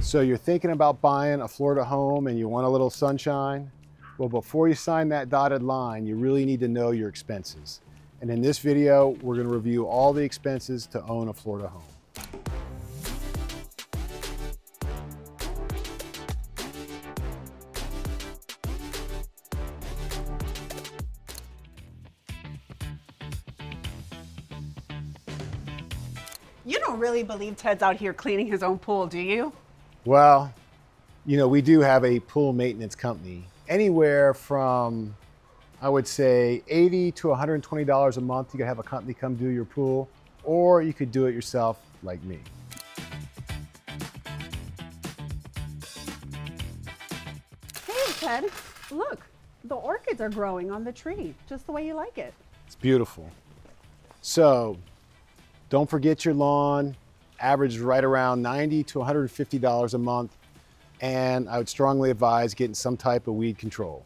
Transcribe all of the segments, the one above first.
So you're thinking about buying a Florida home and you want a little sunshine? Well, before you sign that dotted line, you really need to know your expenses. And in this video, we're going to review all the expenses to own a Florida home. You don't really believe Ted's out here cleaning his own pool, do you? Well, we do have a pool maintenance company. Anywhere from, I would say, $80 to $120 a month. You could have a company come do your pool, or you could do it yourself like me. Hey, Ted, look, the orchids are growing on the tree, just the way you like it. It's beautiful. So, don't forget your lawn. Average right around $90 to $150 a month. And I would strongly advise getting some type of weed control.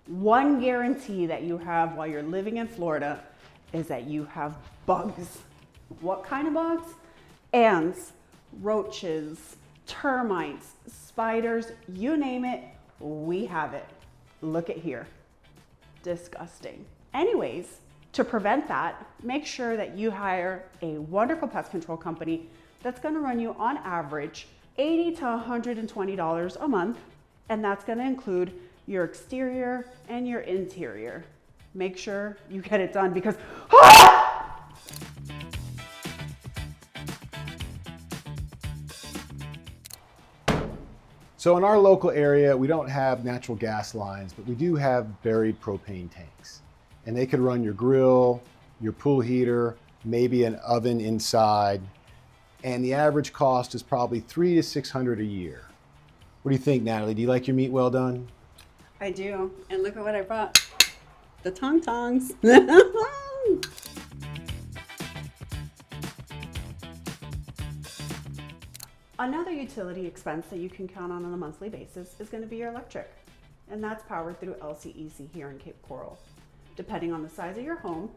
One guarantee that you have while you're living in Florida is that you have bugs. What kind of bugs? Ants, roaches, termites, spiders, you name it, we have it. Look at here. Disgusting. Anyways, to prevent that, make sure that you hire a wonderful pest control company that's going to run you on average $80 to $120 a month, and that's going to include your exterior and your interior. Make sure you get it done because So in our local area, we don't have natural gas lines, but we do have buried propane tanks. And they could run your grill, your pool heater, maybe an oven inside. And the average cost is probably $300 to $600 a year. What do you think, Natalie? Do you like your meat well done? I do, and look at what I brought. The tongs. Another utility expense that you can count on a monthly basis is going to be your electric, and that's powered through LCEC here in Cape Coral. Depending on the size of your home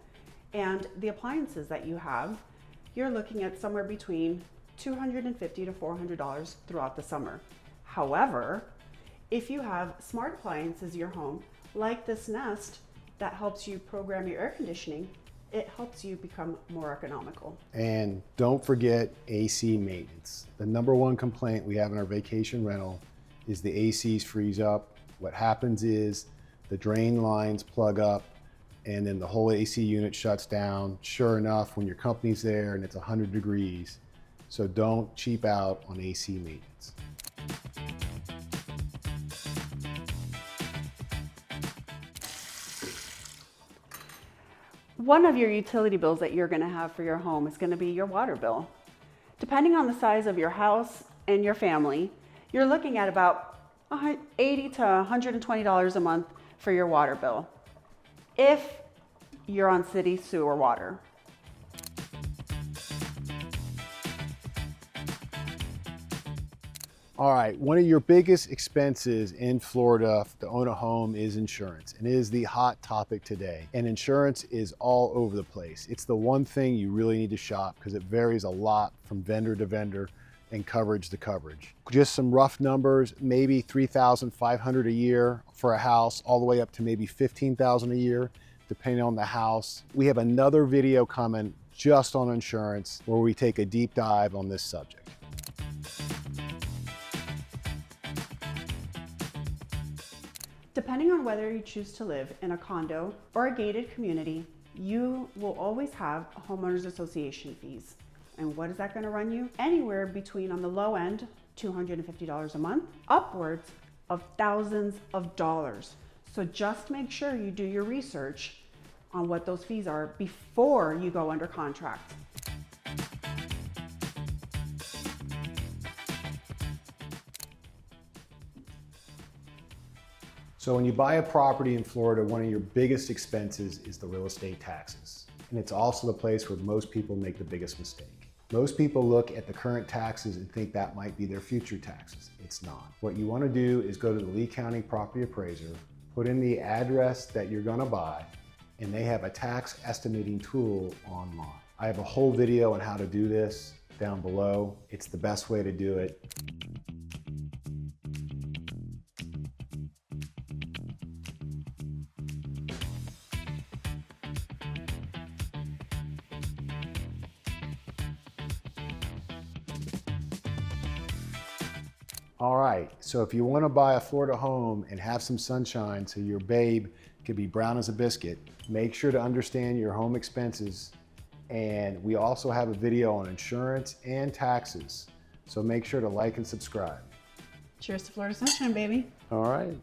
and the appliances that you have, you're looking at somewhere between $250 to $400 throughout the summer. However, if you have smart appliances in your home, like this Nest that helps you program your air conditioning, it helps you become more economical. And don't forget AC maintenance. The number one complaint we have in our vacation rental is the ACs freeze up. What happens is the drain lines plug up and then the whole AC unit shuts down. Sure enough, when your company's there and it's 100 degrees. So don't cheap out on AC maintenance. One of your utility bills that you're going to have for your home is going to be your water bill. Depending on the size of your house and your family, you're looking at about $80 to $120 a month for your water bill, if you're on city sewer water. All right, one of your biggest expenses in Florida to own a home is insurance, and it is the hot topic today. And insurance is all over the place. It's the one thing you really need to shop because it varies a lot from vendor to vendor and coverage to coverage. Just some rough numbers, maybe $3,500 a year for a house, all the way up to maybe $15,000 a year, depending on the house. We have another video coming just on insurance where we take a deep dive on this subject. Depending on whether you choose to live in a condo or a gated community, you will always have homeowners association fees. And what is that going to run you? Anywhere between, on the low end, $250 a month, upwards of thousands of dollars. So just make sure you do your research on what those fees are before you go under contract. So when you buy a property in Florida, one of your biggest expenses is the real estate taxes. And it's also the place where most people make the biggest mistake. Most people look at the current taxes and think that might be their future taxes. It's not. What you want to do is go to the Lee County Property Appraiser, put in the address that you're going to buy, and they have a tax estimating tool online. I have a whole video on how to do this down below. It's the best way to do it. All right, so if you want to buy a Florida home and have some sunshine so your babe could be brown as a biscuit, make sure to understand your home expenses. And we also have a video on insurance and taxes. So make sure to like and subscribe. Cheers to Florida sunshine, baby. All right.